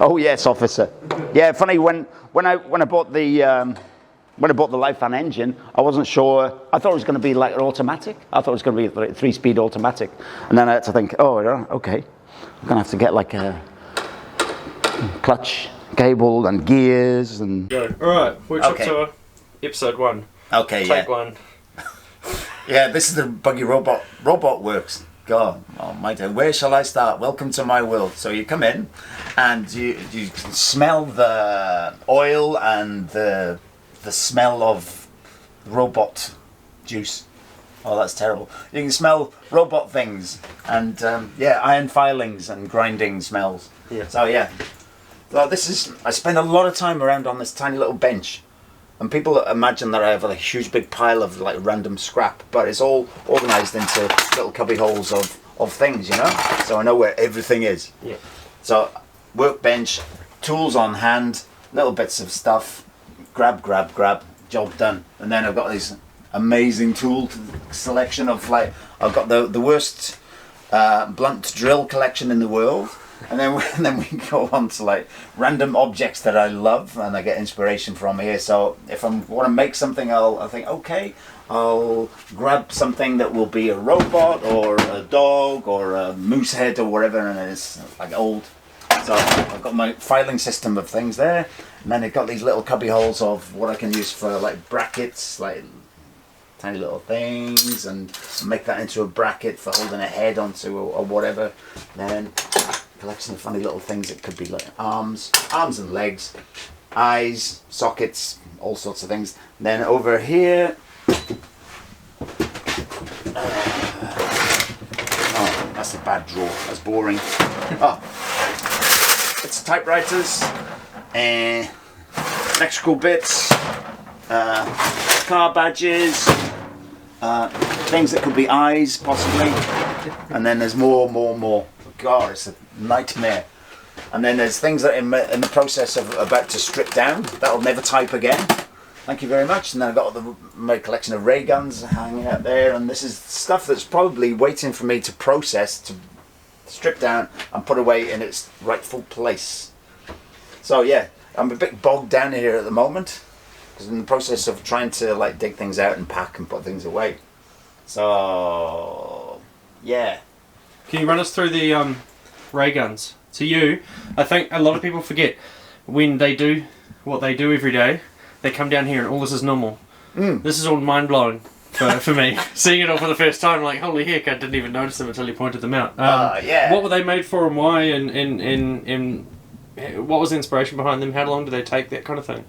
Oh yes, officer. Yeah, funny when I bought the life fan engine, I wasn't sure. I thought it was going to be like an automatic. I thought it was going to be like a 3-speed automatic, and then I had to think, oh, okay, I'm going to have to get like a clutch cable and gears and. All right, we're up to episode 1. Okay, Take 1. Yeah, this is the Buggy Robot Works. God almighty, where shall I start? Welcome to my world. So you come in and you can smell the oil and the smell of robot juice. Oh, that's terrible. You can smell robot things and iron filings and grinding smells. Yeah. So I spend a lot of time around on this tiny little bench. And people imagine that I have a huge big pile of like random scrap, but it's all organised into little cubby holes of things, you know? So I know where everything is. Yeah. So workbench, tools on hand, little bits of stuff, grab, job done. And then I've got this amazing tool selection of like, I've got the worst blunt drill collection in the world. And then we go on to like random objects that I love and I get inspiration from here. So if I want to make something, I'll think, okay, I'll grab something that will be a robot or a dog or a moose head or whatever, and it's like old. So I've got my filing system of things there, and then I've got these little cubby holes of what I can use for like brackets, like tiny little things, and make that into a bracket for holding a head onto or whatever. Then collection of funny little things. It could be like arms and legs, eyes, sockets, all sorts of things. And then over here, oh, that's a bad drawer. That's boring. Oh, it's typewriters, electrical bits, car badges, things that could be eyes possibly, and then there's more. God, it's a nightmare. And then there's things that in the process of about to strip down that'll never type again. Thank you very much. And then I've got my collection of ray guns hanging out there, and this is stuff that's probably waiting for me to process, to strip down and put away in its rightful place. So yeah, I'm a bit bogged down here at the moment because in the process of trying to like dig things out and pack and put things away. So yeah. Can you run us through the ray guns? To I think a lot of people forget when they do what they do every day, they come down here and all this is normal. This is all mind-blowing for me. Seeing it all for the first time, like, holy heck, I didn't even notice them until you pointed them out. Yeah. What were they made for and why, and what was the inspiration behind them? How long do they take, that kind of thing?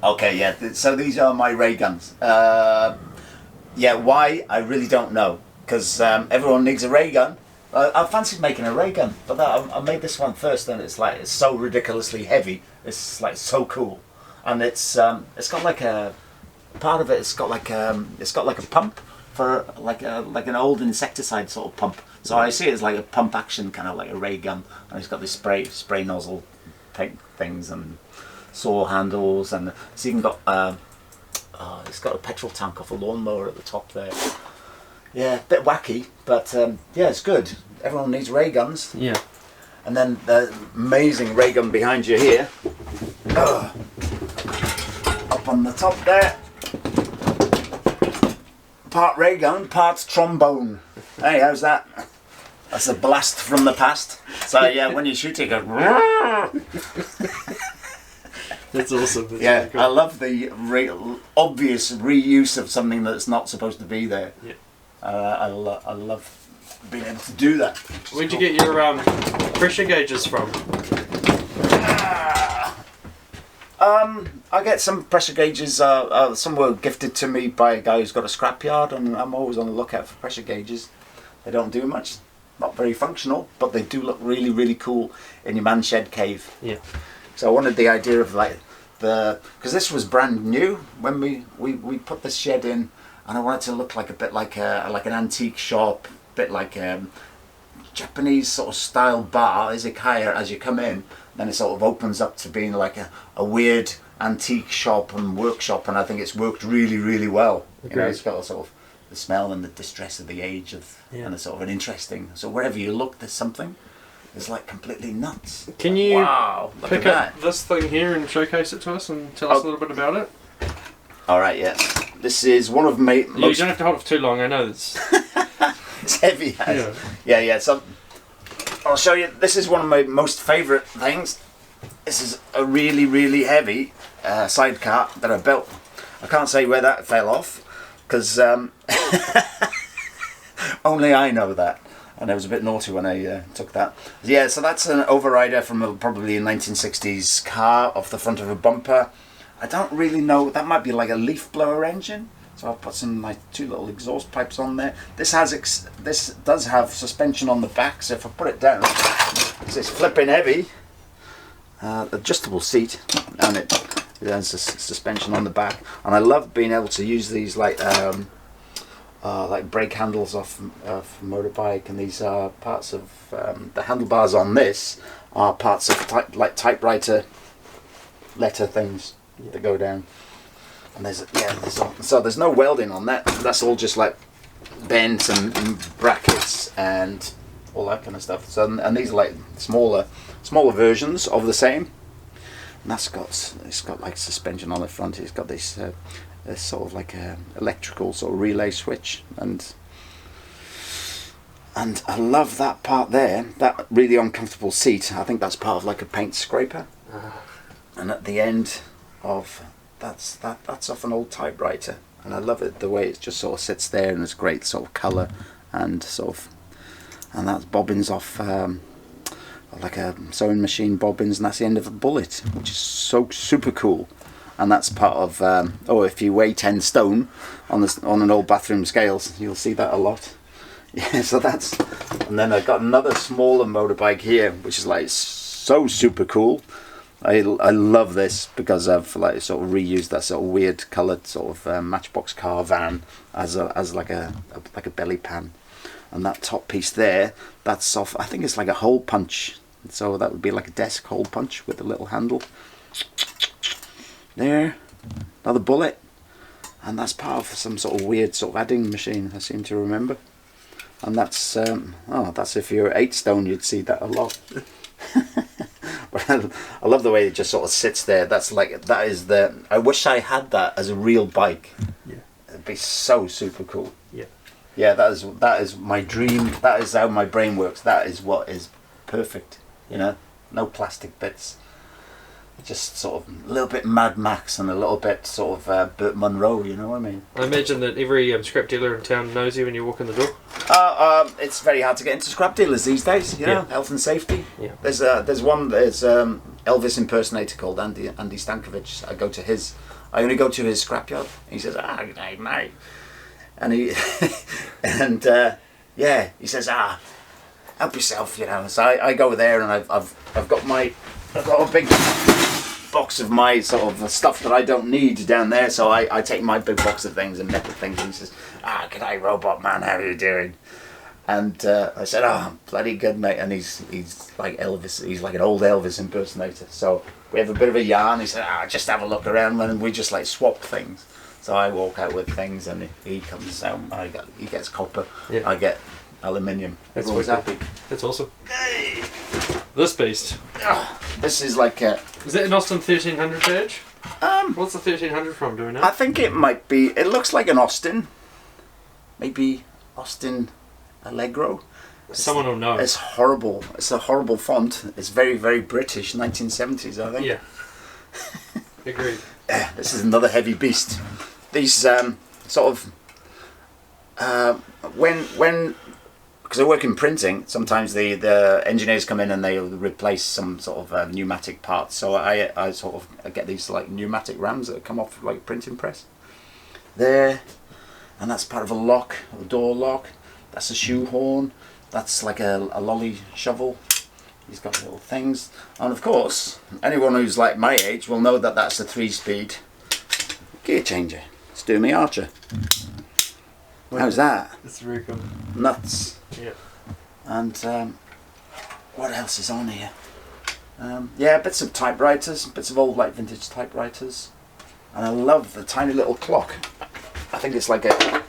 Okay, yeah, so these are my ray guns. Why? I really don't know, because everyone needs a ray gun. I fancied making a ray gun, but I made this one first, and it's so ridiculously heavy. It's like so cool, and it's got like a part of it. It's got like a pump for like an old insecticide sort of pump. So I see it as like a pump action, kind of like a ray gun, and it's got this spray nozzle type things and saw handles, and it's even got it's got a petrol tank off a lawnmower at the top there. Yeah, a bit wacky, but it's good. Everyone needs ray guns. Yeah. And then the amazing ray gun behind you here. Up on the top there. Part ray gun, part trombone. Hey, how's that? That's a blast from the past. So yeah, when you shoot it, it goes. That's awesome. That's yeah, really cool. I love the obvious reuse of something that's not supposed to be there. Yeah. I love being able to do that. Where'd you get your pressure gauges from? I get some pressure gauges. Some were gifted to me by a guy who's got a scrapyard, and I'm always on the lookout for pressure gauges. They don't do much, not very functional, but they do look really, really cool in your man shed cave. Yeah. So I wanted the idea of like because this was brand new when we put this shed in. And I want it to look like a bit like an antique shop, a bit like Japanese sort of style bar. Izakaya, as you come in, then it sort of opens up to being like a weird antique shop and workshop, and I think it's worked really, really well. You know, it's got a sort of the smell and the distress of the age and a sort of an interesting. So wherever you look, there's something. is like completely nuts. Can you Wow, look pick at up that. this thing here and showcase it to us and tell us a little bit about it? All right, yeah. This is one of my You most. don't have to hold it for too long. I know it's. It's heavy. Yeah. So I'll show you. This is one of my most favourite things. This is a really, really heavy sidecar that I built. I can't say where that fell off because only I know that. And I was a bit naughty when I took that. Yeah, so that's an overrider from probably a 1960s car off the front of a bumper. I don't really know. That might be like a leaf blower engine. So I've put some like 2 little exhaust pipes on there. This does have suspension on the back. So if I put it down, it's flipping heavy. Adjustable seat, and it has a suspension on the back. And I love being able to use these like brake handles off motorbike, and these are parts of the handlebars on this are parts of typewriter letter things that go down. And there's no welding on that. That's all just like bends and brackets and all that kind of stuff. So and these are like smaller versions of the same. And it's got like suspension on the front. It's got this sort of like a electrical sort of relay switch, and I love that part there. That really uncomfortable seat. I think that's part of like a paint scraper. And at the end of that's off an old typewriter, and I love it the way it just sort of sits there, and it's great sort of colour and that's bobbins off like a sewing machine bobbins, and that's the end of a bullet, which is so super cool. And that's part of if you weigh 10 stone on an old bathroom scales, you'll see that a lot. Yeah, so that's, and then I've got another smaller motorbike here, which is like so super cool. I love this because I've like sort of reused that sort of weird coloured sort of Matchbox car van as like a belly pan, and that top piece there, that's off. I think it's like a hole punch, so that would be like a desk hole punch with a little handle. There, another bullet, and that's part of some sort of weird sort of adding machine, I seem to remember. And that's that's if you're 8 stone, you'd see that a lot. But I love the way it just sort of sits there. I wish I had that as a real bike. Yeah, it'd be so super cool. Yeah, that is my dream. That is how my brain works. That is what is perfect. You know, no plastic bits. Just sort of a little bit Mad Max and a little bit sort of Burt Munro, you know what I mean? I imagine that every scrap dealer in town knows you when you walk in the door. It's very hard to get into scrap dealers these days, you know, health and safety. Yeah. There's Elvis impersonator called Andy Stankovic. I only go to his scrapyard. He says, good day, mate. And he he says, help yourself, you know. So I go there, and I've got a big box of my sort of stuff that I don't need down there, so I take my big box of things and metal things, and he says, g'day robot man, how are you doing? And I said, bloody good mate, and he's like Elvis, he's like an old Elvis impersonator, so we have a bit of a yarn. He said, just have a look around, and we just like swap things. So I walk out with things, and he comes out, he gets copper, I get aluminium. That's always happy. That's awesome. This beast. This is like a... Is that an Austin 1300 badge? What's the 1300 from, do we know? I think it might be... It looks like an Austin. Maybe Austin Allegro. Someone will know. It's horrible. It's a horrible font. It's very, very British, 1970s, I think. Yeah. Agreed. This is another heavy beast. These sort of... when because I work in printing, sometimes the engineers come in and they replace some sort of pneumatic parts. So I sort of get these like pneumatic rams that come off like a printing press. There, and that's part of a lock, a door lock. That's a shoehorn. That's like a lolly shovel. He's got little things. And of course, anyone who's like my age will know that that's a 3-speed gear changer. It's doing me Archer. How's that? It's very cool. Nuts. Yeah. And what else is on here? Bits of typewriters, bits of old like vintage typewriters. And I love the tiny little clock. I think it's like a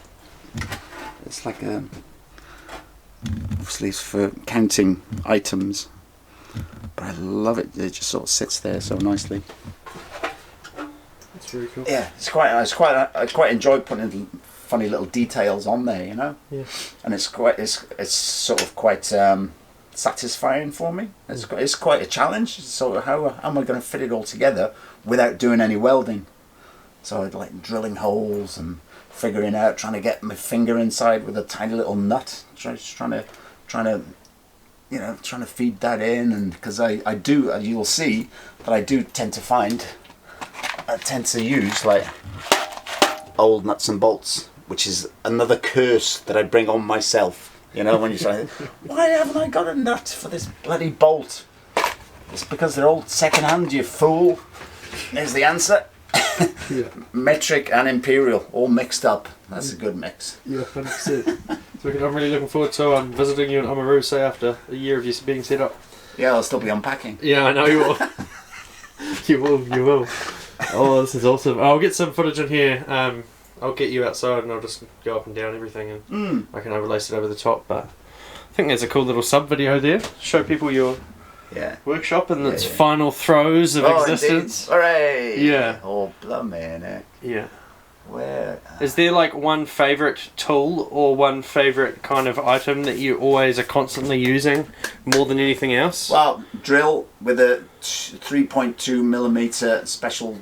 obviously it's for counting items. I love it. It just sort of sits there so nicely. That's really cool. Yeah, I quite enjoy putting funny little details on there, you know. Yeah. And it's sort of quite satisfying for me. It's quite a challenge. So how am I going to fit it all together without doing any welding? So I'd like drilling holes and figuring out, trying to get my finger inside with a tiny little nut, trying to feed that in, and because I do, you'll see that I do tend to use like old nuts and bolts, which is another curse that I bring on myself. You know, when you say, why haven't I got a nut for this bloody bolt? It's because they're all second hand, you fool. There's the answer. Yeah. Metric and imperial, all mixed up. That's a good mix. Yeah, 100%. So I'm really looking forward to visiting you in Oamaru, say, after a year of you being set up. Yeah, I'll still be unpacking. Yeah, I know you will. You will. Oh, this is awesome. I'll get some footage in here. I'll get you outside and I'll just go up and down everything and I can overlace it over the top. But I think there's a cool little sub video there. Show people your workshop and its final throes of existence. Indeed. Hooray! Yeah. Oh, blimey, yeah. Where is there like one favourite tool or one favourite kind of item that you always are constantly using more than anything else? Well, drill with a 3.2 millimeter special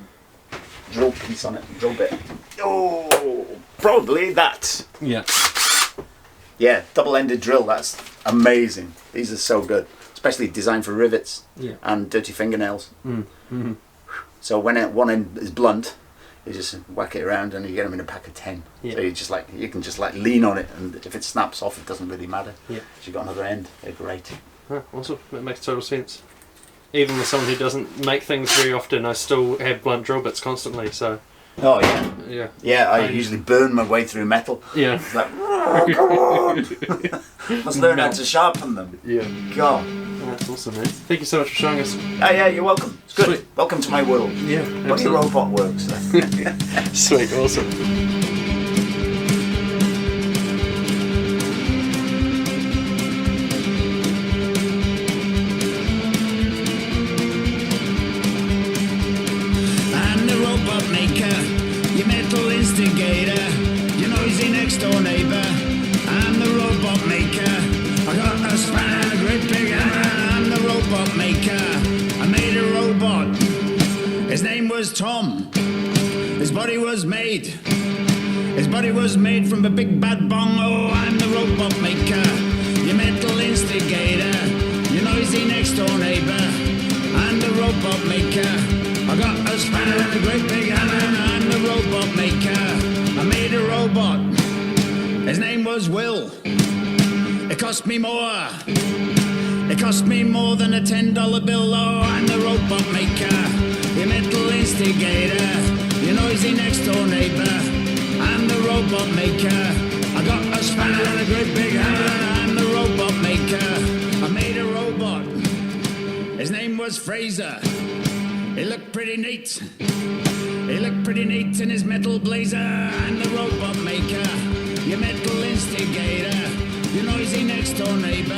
drill piece on it, drill bit. Oh, probably that. Yeah. Yeah, double-ended drill. That's amazing. These are so good, especially designed for rivets and dirty fingernails. Mm-hmm. So when one end is blunt, you just whack it around and you get them in a pack of 10. Yeah. So you can just lean on it, and if it snaps off, it doesn't really matter. Yeah. So you've got another end. They're great. Oh, awesome. That makes total sense. Even with someone who doesn't make things very often, I still have blunt drill bits constantly. So. Oh yeah. Yeah. Yeah, I usually burn my way through metal. Yeah. It's like, oh, come on. Must learn how to sharpen them. Yeah. God. That's awesome, man. Thank you so much for showing us. Yeah, you're welcome. It's good. Sweet. Welcome to my world. Yeah. Buggy robot works. Sweet. Awesome. Your metal instigator, your noisy next door neighbour. I'm the robot maker. I got a spanner, a great big hammer. I'm the robot maker. I made a robot. His name was Tom. His body was made. His body was made from a big bad bong. Oh, I'm the robot maker. Your metal instigator, your noisy next door neighbour. I'm the robot maker. I got a spanner and a great big hammer. I'm the robot maker. I made a robot. His name was Will. It cost me more. It cost me more than a $10 bill. Oh, I'm the robot maker. Your metal instigator. Your noisy next door neighbour. I'm the robot maker. I got a spanner and a great big hammer. I'm the robot maker. I made a robot. His name was Fraser. He looked pretty neat. He looked pretty neat in his metal blazer. I'm the robot maker. Your metal instigator. Your noisy next door neighbour.